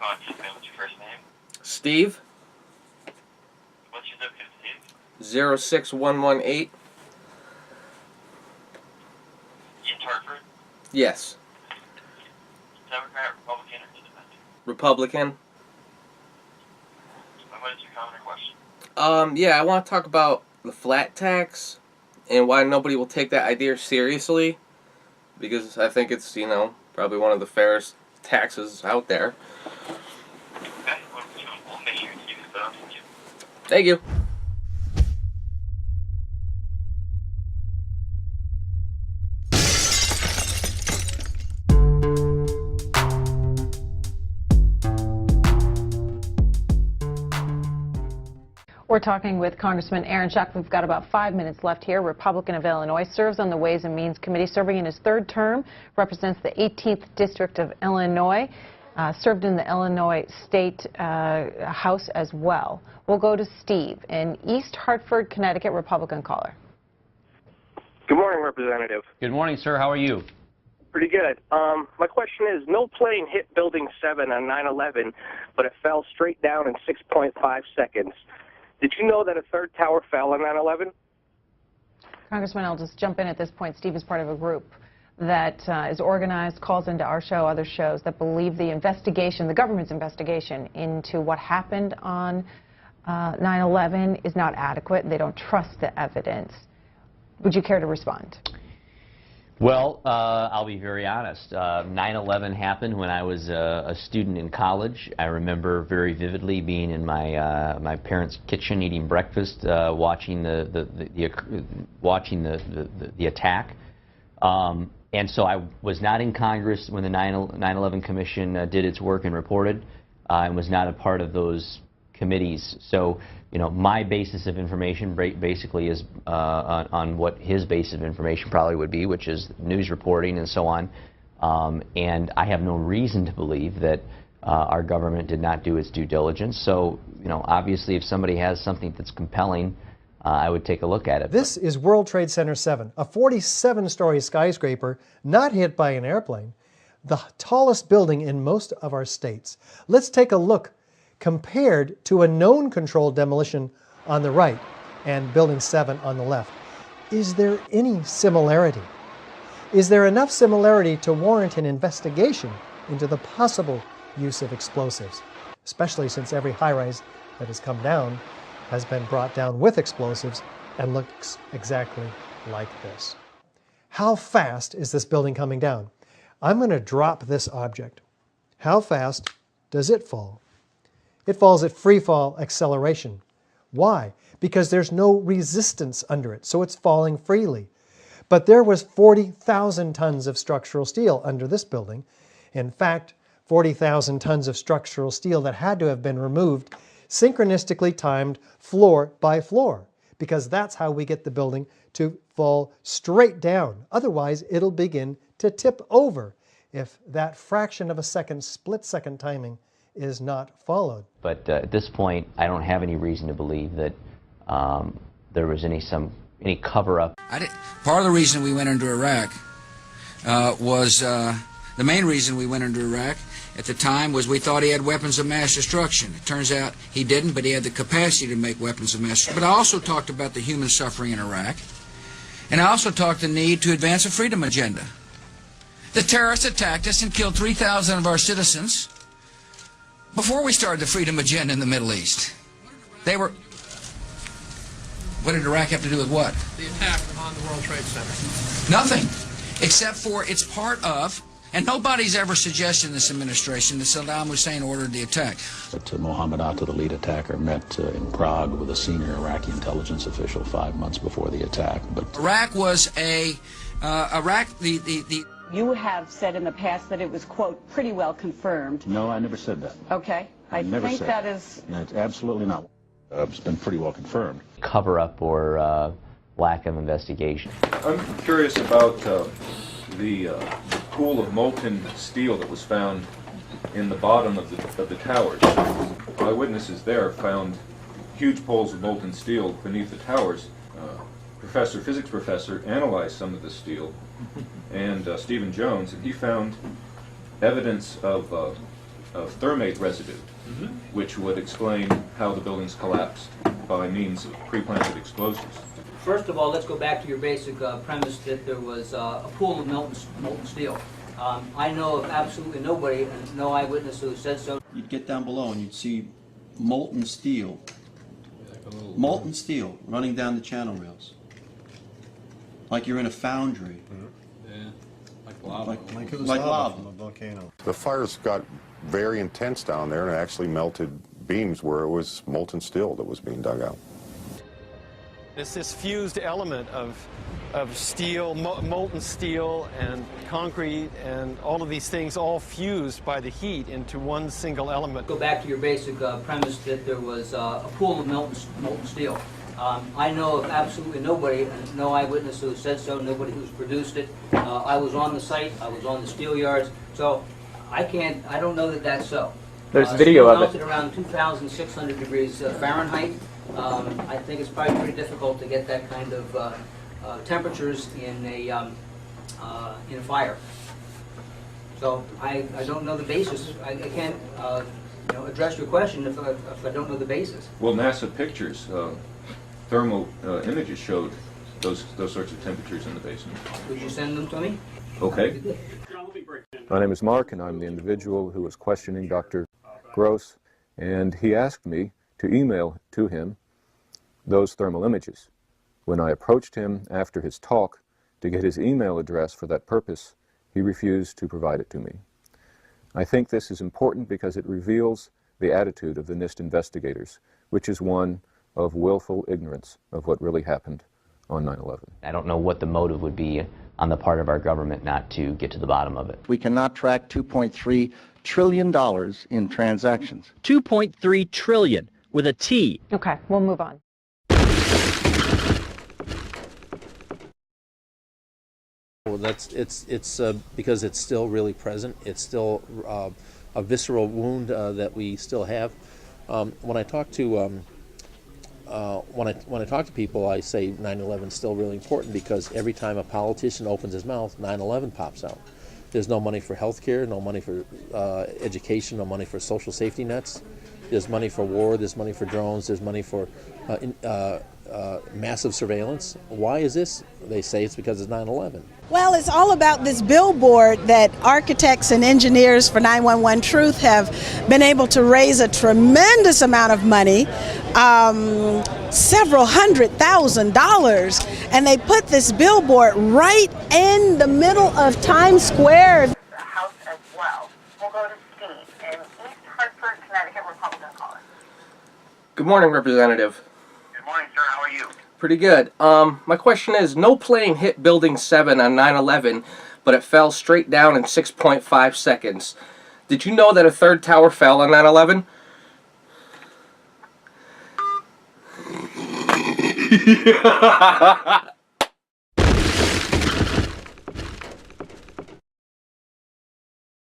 Congressman, what's your first name? Steve. What's your zip code, Steve? 06118. In Hartford? Yes. Democrat, Republican, or Independent? Republican. What is your comment or question? Yeah, I want to talk about the flat tax and why nobody will take that idea seriously, because I think it's, probably one of the fairest taxes out there. Okay, we'll make sure to keep it up. Thank you. We're talking with Congressman WeAreChangeCT. We've got about 5 minutes left here. Republican of Illinois, serves on the Ways and Means Committee, serving in his third term, represents the 18th District of Illinois, served in the Illinois State House as well. We'll go to Steve in East Hartford, Connecticut, Republican caller. Good morning, Representative. Good morning, sir. How are you? Pretty good. My question is, no plane hit Building 7 on 9/11, but it fell straight down in 6.5 seconds. Did you know that a third tower fell on 9/11? Congressman, I'll just jump in at this point. Steve is part of a group that is organized, calls into our show, other shows, that believe the investigation, the government's investigation into what happened on 9/11 is not adequate. They don't trust the evidence. Would you care to respond? Well, I'll be very honest. 9/11 happened when I was a student in college. I remember very vividly being in my parents' kitchen eating breakfast, watching the attack. And so I was not in Congress when the 9/11 Commission did its work and reported, and was not a part of those committees. So, my basis of information basically is on what his basis of information probably would be, which is news reporting and so on. And I have no reason to believe that our government did not do its due diligence. So, obviously, if somebody has something that's compelling, I would take a look at it. This is World Trade Center 7, a 47-story skyscraper not hit by an airplane, the tallest building in most of our states. Let's take a look compared to a known controlled demolition on the right and Building 7 on the left. Is there any similarity? Is there enough similarity to warrant an investigation into the possible use of explosives, especially since every high-rise that has come down has been brought down with explosives and looks exactly like this? How fast is this building coming down? I'm going to drop this object. How fast does it fall? It falls at free fall acceleration. Why? Because there's no resistance under it, so it's falling freely. But there was 40,000 tons of structural steel under this building. In fact, 40,000 tons of structural steel that had to have been removed, synchronistically timed floor by floor, because that's how we get the building to fall straight down. Otherwise, it'll begin to tip over if that fraction of a second, split-second timing is not followed. But at this point, I don't have any reason to believe that there was any cover-up. Part of the reason we went into Iraq was the main reason we went into Iraq at the time was we thought he had weapons of mass destruction. It turns out he didn't, but he had the capacity to make weapons of mass destruction. But I also talked about the human suffering in Iraq, and I also talked the need to advance a freedom agenda. The terrorists attacked us and killed 3,000 of our citizens before we started the freedom agenda in the Middle East. They were... What did Iraq have to do with what? The attack on the World Trade Center. Nothing, except for it's part of, and nobody's ever suggested in this administration that Saddam Hussein ordered the attack. Mohammed Atta, the lead attacker, met in Prague with a senior Iraqi intelligence official 5 months before the attack. But Iraq was a... You have said in the past that it was, quote, pretty well confirmed. No, I never said that. Okay. I think that is... No, it's absolutely not. It's been pretty well confirmed. Cover-up or lack of investigation. I'm curious about the pool of molten steel that was found in the bottom of the towers. Eyewitnesses there found huge pools of molten steel beneath the towers. Physics professor analyzed some of the steel, and Stephen Jones, and he found evidence of thermate residue, which would explain how the buildings collapsed by means of pre-planted explosives. First of all, let's go back to your basic premise that there was a pool of molten steel. I know of absolutely nobody, and no eyewitness who said so. You'd get down below and you'd see molten steel running down the channel rails, like you're in a foundry. Yeah, like lava. Like lava. From a volcano. The fires got very intense down there, and it actually melted beams where it was molten steel that was being dug out. It's this fused element of steel, molten steel and concrete and all of these things all fused by the heat into one single element. Go back to your basic premise that there was a pool of molten steel. I know of absolutely nobody, and no eyewitness who said so, nobody who's produced it. I was on the site, I was on the steel yards, so I don't know that that's so. There's video of it. Melted around 2,600 degrees Fahrenheit. I think it's probably pretty difficult to get that kind of temperatures in a fire. So I don't know the basis. I can't address your question if I don't know the basis. Well, NASA pictures, thermal images showed those sorts of temperatures in the basement. Would you send them to me? Okay. My name is Mark, and I'm the individual who was questioning Dr. Gross, and he asked me to email to him those thermal images. When I approached him after his talk to get his email address for that purpose, he refused to provide it to me. I think this is important because it reveals the attitude of the NIST investigators, which is one of willful ignorance of what really happened on 9/11. I don't know what the motive would be on the part of our government not to get to the bottom of it. We cannot track $2.3 trillion in transactions. 2.3 trillion with a T. Okay, we'll move on. Well, it's because it's still really present. It's still a visceral wound that we still have. When I talk to when I talk to people, I say 9/11 is still really important because every time a politician opens his mouth, 9/11 pops out. There's no money for health care, no money for education, no money for social safety nets. There's money for war, there's money for drones, there's money for massive surveillance. Why is this? They say it's because it's 9/11. Well, it's all about this billboard that architects and engineers for 911 Truth have been able to raise a tremendous amount of money, several $100,000, and they put this billboard right in the middle of Times Square. The House as well. We'll go to Steve in East Hartford, Connecticut, Republican caller. Good morning, Representative. Good morning, sir. How are you? Pretty good. My question is, no plane hit Building 7 on 9/11, but it fell straight down in 6.5 seconds. Did you know that a third tower fell on 9/11?